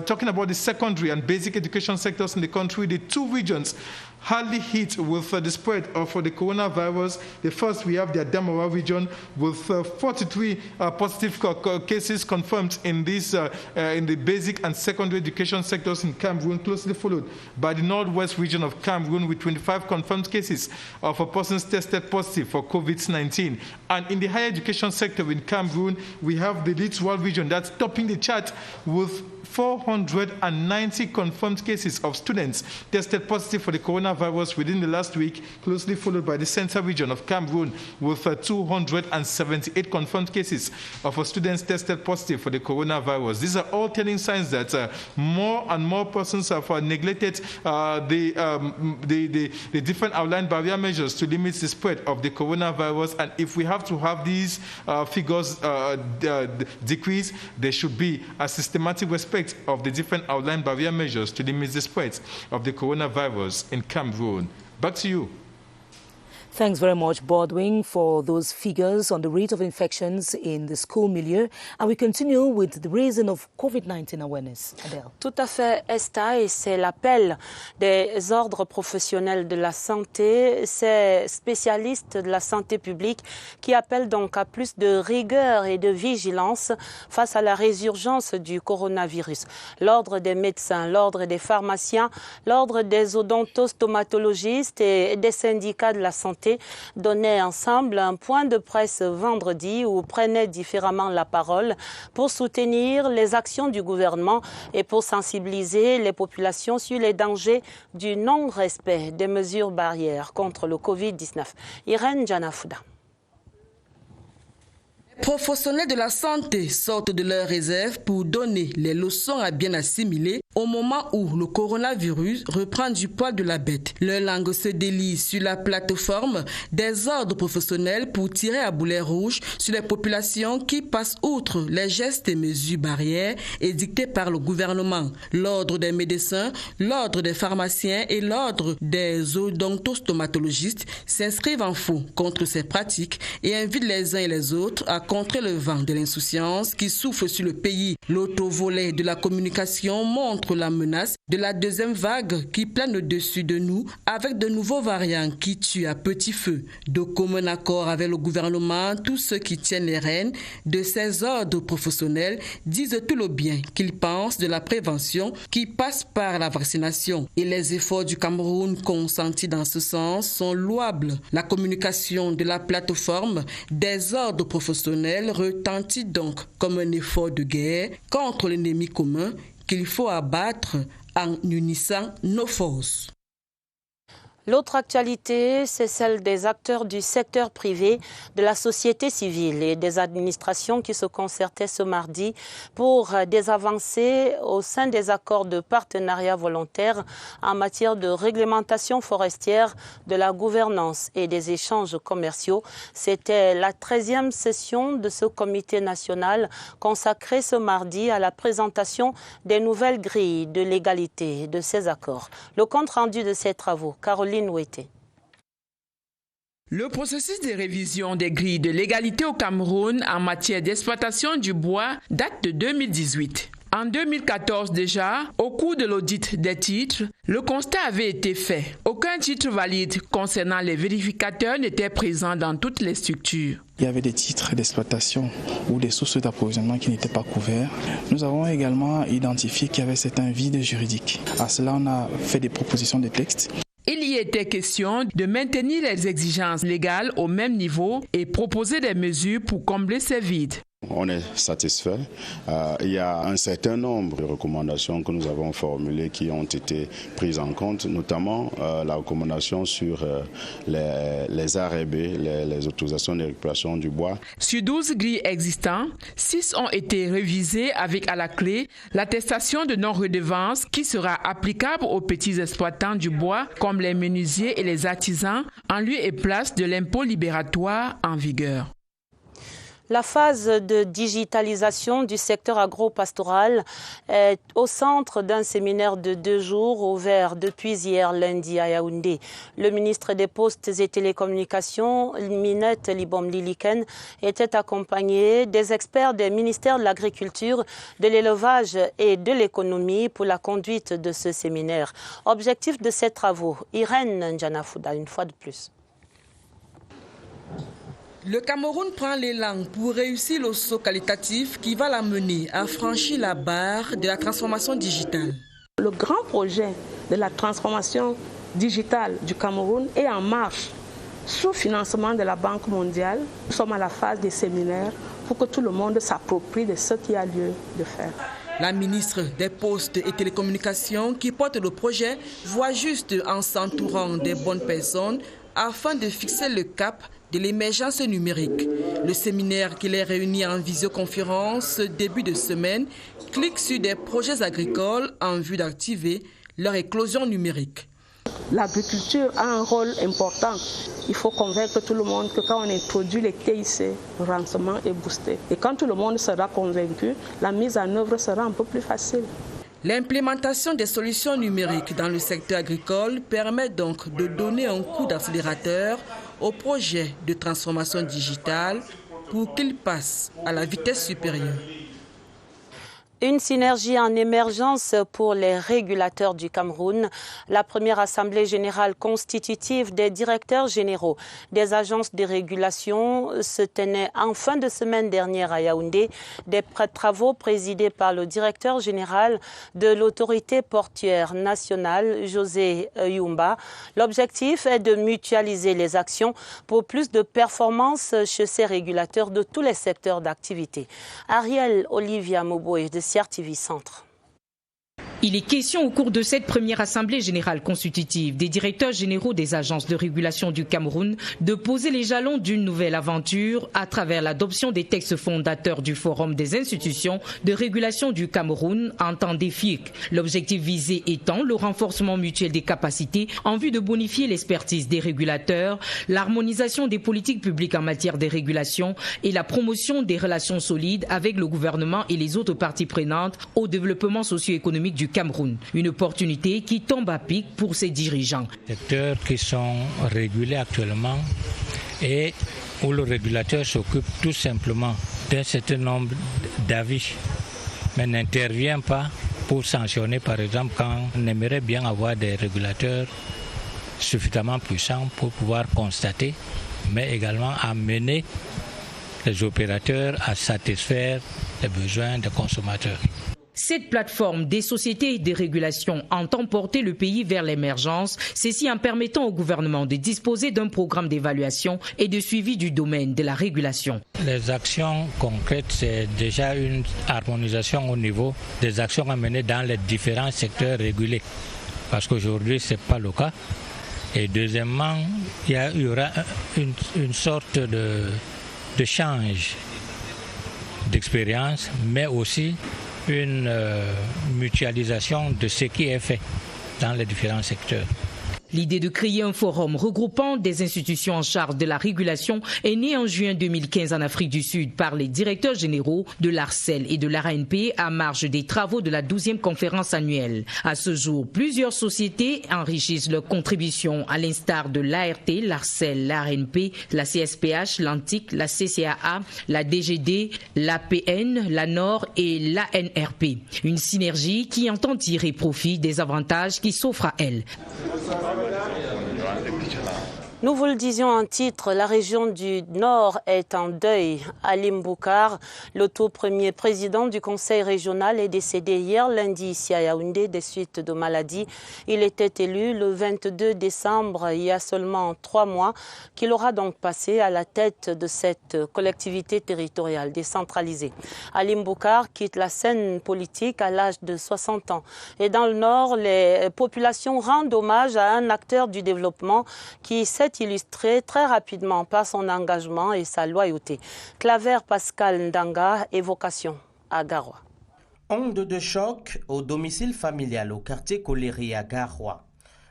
talking about the secondary and basic education sectors in the country, the two regions hardly hit with the spread of the coronavirus. The first, we have the Adamawa region with 43 positive cases confirmed in this in the basic and secondary education sectors in Cameroon, closely followed by the northwest region of Cameroon with 25 confirmed cases of persons tested positive for COVID-19. And in the higher education sector in Cameroon, we have the Littoral region that's topping the chart with 490 confirmed cases of students tested positive for the coronavirus within the last week, closely followed by the central region of Cameroon with 278 confirmed cases of students tested positive for the coronavirus. These are all telling signs that more and more persons have neglected the different outlined barrier measures to limit the spread of the coronavirus. And if we have to have these figures decrease, there should be a systematic respect of the different outlined barrier measures to limit the spread of the coronavirus in Cameroon. Back to you. Thanks very much, Baldwin, for those figures on the rate of infections in the school milieu. And we continue with the reason of COVID-19 awareness. Adele. Tout à fait, Esta, et c'est l'appel des ordres professionnels de la santé, ces spécialistes de la santé publique qui appellent donc à plus de rigueur et de vigilance face à la résurgence du coronavirus. L'ordre des médecins, l'ordre des pharmaciens, l'ordre des odontostomatologistes et des syndicats de la santé donnaient ensemble un point de presse vendredi où prenaient différemment la parole pour soutenir les actions du gouvernement et pour sensibiliser les populations sur les dangers du non-respect des mesures barrières contre le Covid-19. Irène Janafouda. Les professionnels de la santé sortent de leurs réserves pour donner les leçons à bien assimiler au moment où le coronavirus reprend du poil de la bête. Leur langue se délie sur la plateforme des ordres professionnels pour tirer à boulet rouge sur les populations qui passent outre les gestes et mesures barrières édictés par le gouvernement. L'ordre des médecins, l'ordre des pharmaciens et l'ordre des odontostomatologistes s'inscrivent en faux contre ces pratiques et invitent les uns et les autres à contrer le vent de l'insouciance qui souffle sur le pays. L'autovolet de la communication montre la menace de la deuxième vague qui plane au-dessus de nous avec de nouveaux variants qui tuent à petit feu. De commun accord avec le gouvernement, tous ceux qui tiennent les rênes de ces ordres professionnels disent tout le bien qu'ils pensent de la prévention qui passe par la vaccination. Et les efforts du Cameroun consentis dans ce sens sont louables. La communication de la plateforme des ordres professionnels retentit donc comme un effort de guerre contre l'ennemi commun qu'il faut abattre en unissant nos forces. L'autre actualité, c'est celle des acteurs du secteur privé, de la société civile et des administrations qui se concertaient ce mardi pour des avancées au sein des accords de partenariat volontaire en matière de réglementation forestière, de la gouvernance et des échanges commerciaux. C'était la 13e session de ce comité national consacré ce mardi à la présentation des nouvelles grilles de légalité de ces accords. Le compte rendu de ces travaux, Caroline Ouetté. Le processus de révision des grilles de légalité au Cameroun en matière d'exploitation du bois date de 2018. En 2014 déjà, au cours de l'audit des titres, le constat avait été fait. Aucun titre valide concernant les vérificateurs n'était présent dans toutes les structures. Il y avait des titres d'exploitation ou des sources d'approvisionnement qui n'étaient pas couverts. Nous avons également identifié qu'il y avait certains vides juridiques. À cela, on a fait des propositions de textes. Il y était question de maintenir les exigences légales au même niveau et proposer des mesures pour combler ces vides. On est satisfait. Il y a un certain nombre de recommandations que nous avons formulées qui ont été prises en compte, notamment la recommandation sur les ARB, les autorisations de récupération du bois. Sur 12 grilles existants, 6 ont été révisées avec à la clé l'attestation de non-redevance qui sera applicable aux petits exploitants du bois comme les menuisiers et les artisans en lieu et place de l'impôt libératoire en vigueur. La phase de digitalisation du secteur agro-pastoral est au centre d'un séminaire de 2 jours ouvert depuis hier lundi à Yaoundé. Le ministre des Postes et Télécommunications, Minette Libom-Liliken, était accompagné des experts des ministères de l'Agriculture, de l'Élevage et de l'Économie pour la conduite de ce séminaire. Objectif de ces travaux, Irène Ndjanafouda, une fois de plus. Le Cameroun prend l'élan pour réussir le saut qualitatif qui va l'amener à franchir la barre de la transformation digitale. Le grand projet de la transformation digitale du Cameroun est en marche sous financement de la Banque mondiale. Nous sommes à la phase des séminaires pour que tout le monde s'approprie de ce qu'il y a lieu de faire. La ministre des Postes et Télécommunications qui porte le projet voit juste en s'entourant des bonnes personnes afin de fixer le cap de l'émergence numérique. Le séminaire qui les réunit en visioconférence début de semaine clique sur des projets agricoles en vue d'activer leur éclosion numérique. L'agriculture a un rôle important. Il faut convaincre tout le monde que quand on introduit les TIC, le rendement est boosté. Et quand tout le monde sera convaincu, la mise en œuvre sera un peu plus facile. L'implémentation des solutions numériques dans le secteur agricole permet donc de donner un coup d'accélérateur au projet de transformation digitale pour qu'il passe à la vitesse supérieure. Une synergie en émergence pour les régulateurs du Cameroun. La première assemblée générale constitutive des directeurs généraux des agences de régulation se tenait en fin de semaine dernière à Yaoundé. Des travaux présidés par le directeur général de l'autorité portuaire nationale, José Yumba. L'objectif est de mutualiser les actions pour plus de performances chez ces régulateurs de tous les secteurs d'activité. Ariel Olivia Moboé de CRTV Centre. Il est question au cours de cette première assemblée générale constitutive des directeurs généraux des agences de régulation du Cameroun de poser les jalons d'une nouvelle aventure à travers l'adoption des textes fondateurs du Forum des institutions de régulation du Cameroun en temps d'EFIC. L'objectif visé étant le renforcement mutuel des capacités en vue de bonifier l'expertise des régulateurs, l'harmonisation des politiques publiques en matière de régulation et la promotion des relations solides avec le gouvernement et les autres parties prenantes au développement socio-économique du Cameroun. Une opportunité qui tombe à pic pour ses dirigeants. Les secteurs qui sont régulés actuellement et où le régulateur s'occupe tout simplement d'un certain nombre d'avis, mais n'intervient pas pour sanctionner, par exemple, quand on aimerait bien avoir des régulateurs suffisamment puissants pour pouvoir constater, mais également amener les opérateurs à satisfaire les besoins des consommateurs. Cette plateforme des sociétés de régulation entend porter le pays vers l'émergence, ceci en permettant au gouvernement de disposer d'un programme d'évaluation et de suivi du domaine de la régulation. Les actions concrètes, c'est déjà une harmonisation au niveau des actions à mener dans les différents secteurs régulés, parce qu'aujourd'hui, ce n'est pas le cas. Et deuxièmement, il y aura une sorte de change d'expérience, mais aussi une mutualisation de ce qui est fait dans les différents secteurs. L'idée de créer un forum regroupant des institutions en charge de la régulation est née en juin 2015 en Afrique du Sud par les directeurs généraux de l'ARCEL et de l'ARNP à marge des travaux de la 12e conférence annuelle. À ce jour, plusieurs sociétés enrichissent leurs contributions à l'instar de l'ART, l'ARCEL, l'ARNP, la CSPH, l'ANTIC, la CCAA, la DGD, l'APN, la NOR et l'ANRP. Une synergie qui entend tirer profit des avantages qui s'offrent à elle. Nous vous le disions en titre, la région du Nord est en deuil. Halim Boucar, le tout premier président du conseil régional, est décédé hier lundi ici à Yaoundé des suites de maladie. Il était élu le 22 décembre, il y a seulement 3 mois, qu'il aura donc passé à la tête de cette collectivité territoriale décentralisée. Halim Boucar quitte la scène politique à l'âge de 60 ans. Et dans le Nord, les populations rendent hommage à un acteur du développement qui s'est illustré très rapidement par son engagement et sa loyauté. Claver Pascal Ndanga, évocation à Garoua. Onde de choc au domicile familial au quartier Coléré à Garoua.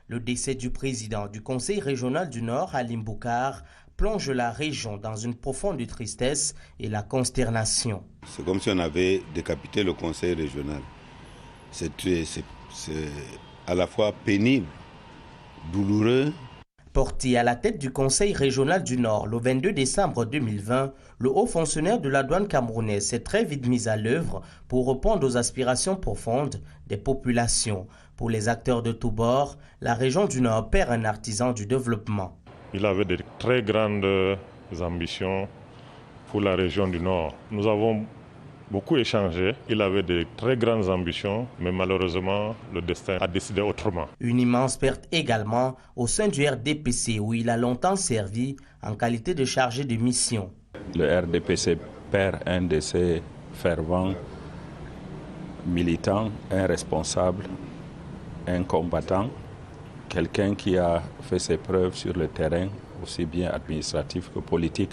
Le décès du président du conseil régional du Nord, Halim Boucar, plonge la région dans une profonde tristesse et la consternation. C'est comme si on avait décapité le conseil régional. C'est à la fois pénible, douloureux. Porté à la tête du Conseil régional du Nord le 22 décembre 2020, le haut fonctionnaire de la douane camerounaise s'est très vite mis à l'œuvre pour répondre aux aspirations profondes des populations. Pour les acteurs de tous bords, la région du Nord perd un artisan du développement. Il avait de très grandes ambitions pour la région du Nord. Nous avons beaucoup échangé. Il avait de très grandes ambitions, mais malheureusement, le destin a décidé autrement. Une immense perte également au sein du RDPC, où il a longtemps servi en qualité de chargé de mission. Le RDPC perd un de ses fervents militants, un responsable, un combattant, quelqu'un qui a fait ses preuves sur le terrain, aussi bien administratif que politique.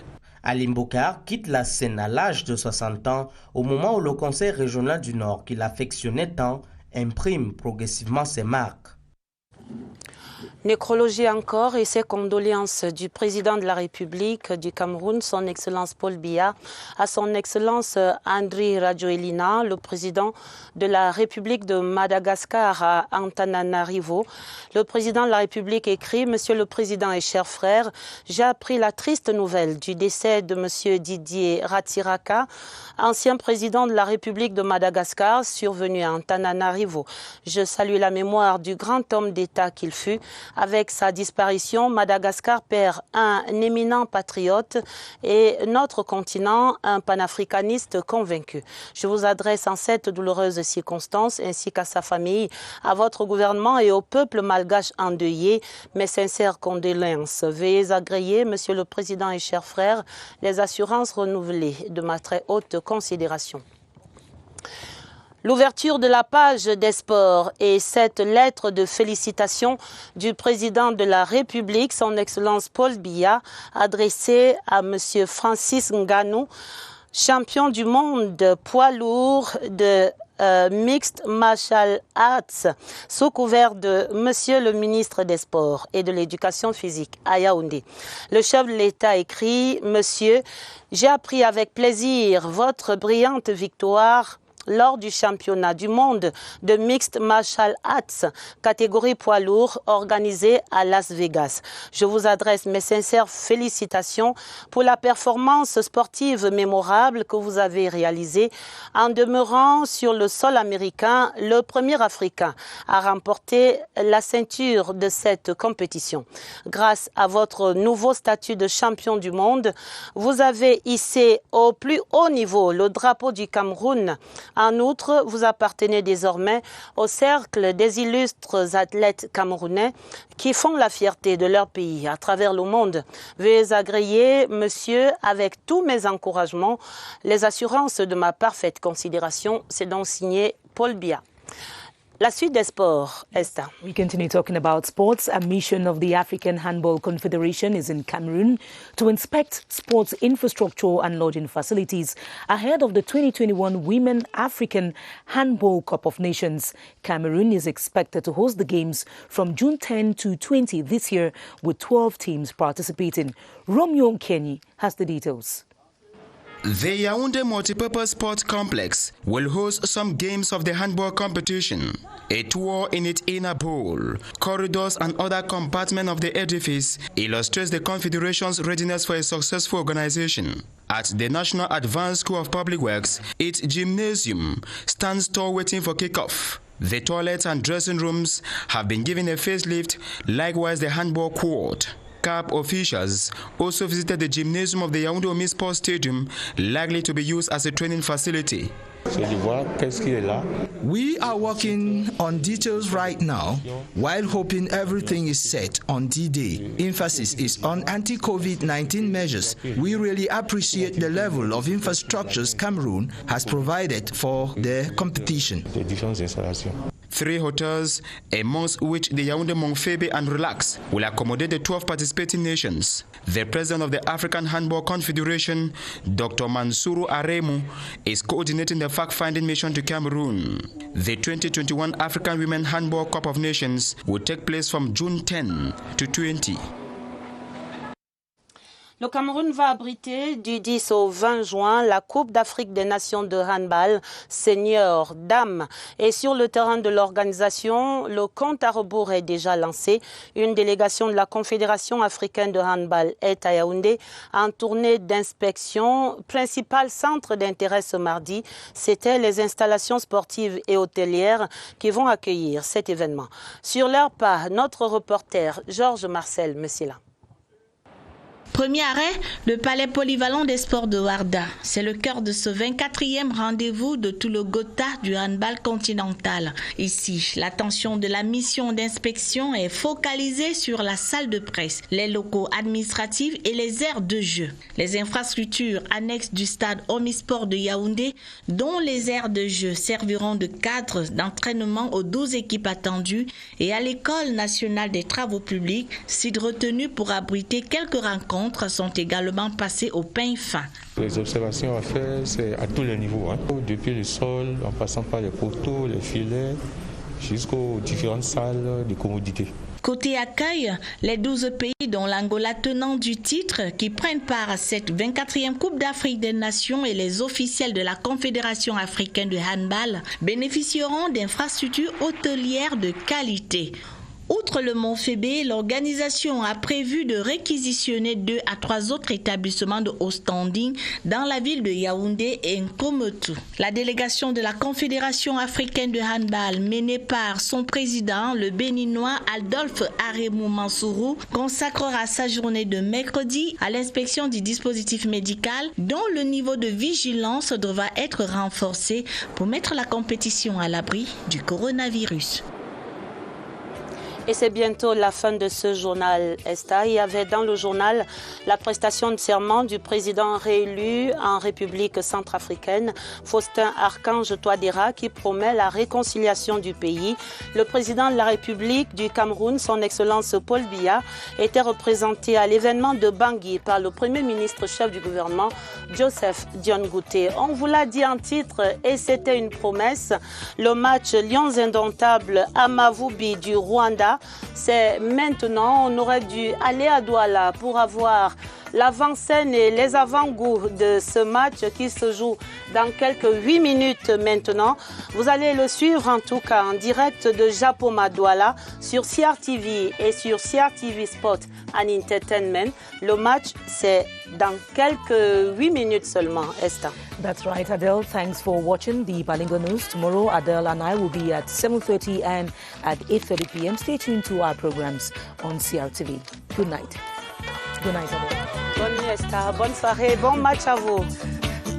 Halim Boucar quitte la scène à l'âge de 60 ans au moment où le Conseil régional du Nord, qu'il affectionnait tant, imprime progressivement ses marques. Nécrologie encore et ses condoléances du président de la République du Cameroun, son Excellence Paul Biya, à son Excellence Andry Rajoelina, le président de la République de Madagascar à Antananarivo. Le président de la République écrit « Monsieur le Président et chers frères, j'ai appris la triste nouvelle du décès de Monsieur Didier Ratsiraka, ancien président de la République de Madagascar, survenu à Antananarivo. Je salue la mémoire du grand homme d'État qu'il fut. Avec sa disparition, Madagascar perd un éminent patriote et notre continent un panafricaniste convaincu. Je vous adresse en cette douloureuse circonstance, ainsi qu'à sa famille, à votre gouvernement et au peuple malgache endeuillé, mes sincères condoléances. Veuillez agréer, Monsieur le Président et chers frères, les assurances renouvelées de ma très haute considération. L'ouverture de la page des sports et cette lettre de félicitations du président de la République, son Excellence Paul Biya, adressée à M. Francis Ngannou, champion du monde poids lourd de Mixed Martial Arts, sous couvert de Monsieur le ministre des Sports et de l'Éducation physique à Yaoundé. Le chef de l'État écrit « Monsieur, j'ai appris avec plaisir votre brillante victoire lors du championnat du monde de Mixed Martial Arts, catégorie poids lourd, organisé à Las Vegas. Je vous adresse mes sincères félicitations pour la performance sportive mémorable que vous avez réalisée en demeurant sur le sol américain le premier Africain à remporter la ceinture de cette compétition. Grâce à votre nouveau statut de champion du monde, vous avez hissé au plus haut niveau le drapeau du Cameroun. En outre, vous appartenez désormais au cercle des illustres athlètes camerounais qui font la fierté de leur pays à travers le monde. Veuillez agréer, monsieur, avec tous mes encouragements, les assurances de ma parfaite considération. C'est donc signé Paul Biya. La suite des sports, Esther. We continue talking about sports. A mission of the African Handball Confederation is in Cameroon to inspect sports infrastructure and lodging facilities ahead of the 2021 Women African Handball Cup of Nations. Cameroon is expected to host the games from June 10 to 20 this year, with 12 teams participating. Romeo Kenny has the details. The Yaoundé Multipurpose Sports Complex will host some games of the handball competition. A tour in its inner bowl, corridors and other compartments of the edifice illustrates the Confederation's readiness for a successful organization. At the National Advanced School of Public Works, its gymnasium stands tall waiting for kickoff. The toilets and dressing rooms have been given a facelift, likewise the handball court. CAP officials also visited the gymnasium of the Yaoundé Omi Sports Stadium, likely to be used as a training facility. We are working on details right now while hoping everything is set on D-Day. Emphasis is on anti-COVID-19 measures. We really appreciate the level of infrastructures Cameroon has provided for the competition. 3 hotels, amongst which the Yaoundé Montfebe and Relax, will accommodate the 12 participating nations. The president of the African Handball Confederation, Dr. Mansourou Aremu, is coordinating the fact-finding mission to Cameroon. The 2021 African Women Handball Cup of Nations will take place from June 10 to 20. Le Cameroun va abriter du 10 au 20 juin la Coupe d'Afrique des Nations de handball senior dames. Et sur le terrain de l'organisation, le compte à rebours est déjà lancé. Une délégation de la Confédération africaine de handball est à Yaoundé en tournée d'inspection. Principal centre d'intérêt ce mardi, c'était les installations sportives et hôtelières qui vont accueillir cet événement. Sur leur pas, notre reporter Georges Marcel Messila. Premier arrêt, le palais polyvalent des sports de Ouarda. C'est le cœur de ce 24e rendez-vous de tout le Gotha du handball continental. Ici, l'attention de la mission d'inspection est focalisée sur la salle de presse, les locaux administratifs et les aires de jeu. Les infrastructures annexes du stade Omisport de Yaoundé, dont les aires de jeu serviront de cadre d'entraînement aux 12 équipes attendues, et à l'école nationale des travaux publics, site retenu pour abriter quelques rencontres, sont également passées au peigne fin. Les observations à faire, c'est à tous les niveaux, depuis le sol, en passant par les poteaux, les filets, jusqu'aux différentes salles de commodité. Côté accueil, les 12 pays dont l'Angola tenant du titre qui prennent part à cette 24e Coupe d'Afrique des Nations et les officiels de la Confédération africaine de handball bénéficieront d'infrastructures hôtelières de qualité. Outre le Montfébé, l'organisation a prévu de réquisitionner 2 à 3 autres établissements de haut standing dans la ville de Yaoundé et Nkomotou. La délégation de la Confédération africaine de handball, menée par son président, le béninois Adolphe Aremu Mansourou, consacrera sa journée de mercredi à l'inspection du dispositif médical, dont le niveau de vigilance devra être renforcé pour mettre la compétition à l'abri du coronavirus. Et c'est bientôt la fin de ce journal, Esther. Il y avait dans le journal la prestation de serment du président réélu en République centrafricaine, Faustin Archange Touadéra, qui promet la réconciliation du pays. Le président de la République du Cameroun, son Excellence Paul Biya, était représenté à l'événement de Bangui par le Premier ministre chef du gouvernement, Joseph Dione Ngouté. On vous l'a dit en titre et c'était une promesse. Le match Lions indomptables à Mavubi du Rwanda, c'est maintenant. On aurait dû aller à Douala pour avoir l'avant-scène et les avant-goûts de ce match qui se joue dans quelques 8 minutes maintenant. Vous allez le suivre en tout cas en direct de Japoma Douala sur CRTV et sur CRTV Sport and Entertainment. Le match, c'est dans quelques 8 minutes seulement, Esther. That's right, Adele. Thanks for watching the Balingo News. Tomorrow, Adele and I will be at 7:30 and at 8:30 p.m. Stay tuned to our programs on CRTV. Good night. Good night, Adele. Bonne nuit, Esther. Bonne soirée. Bon match à vous.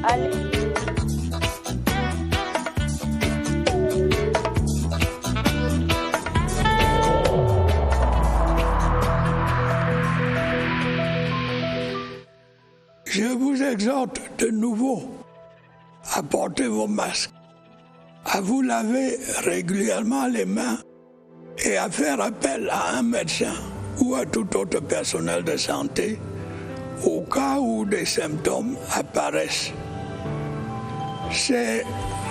Allez. Je vous exhorte de nouveau à porter vos masques, à vous laver régulièrement les mains et à faire appel à un médecin ou à tout autre personnel de santé au cas où des symptômes apparaissent. C'est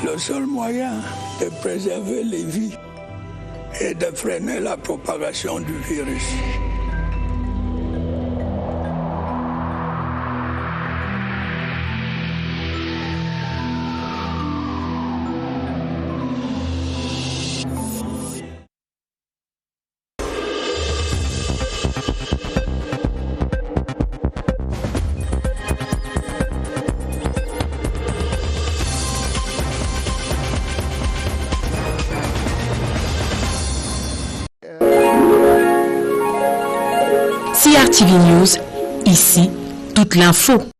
le seul moyen de préserver les vies et de freiner la propagation du virus. CRTV News, ici, toute l'info.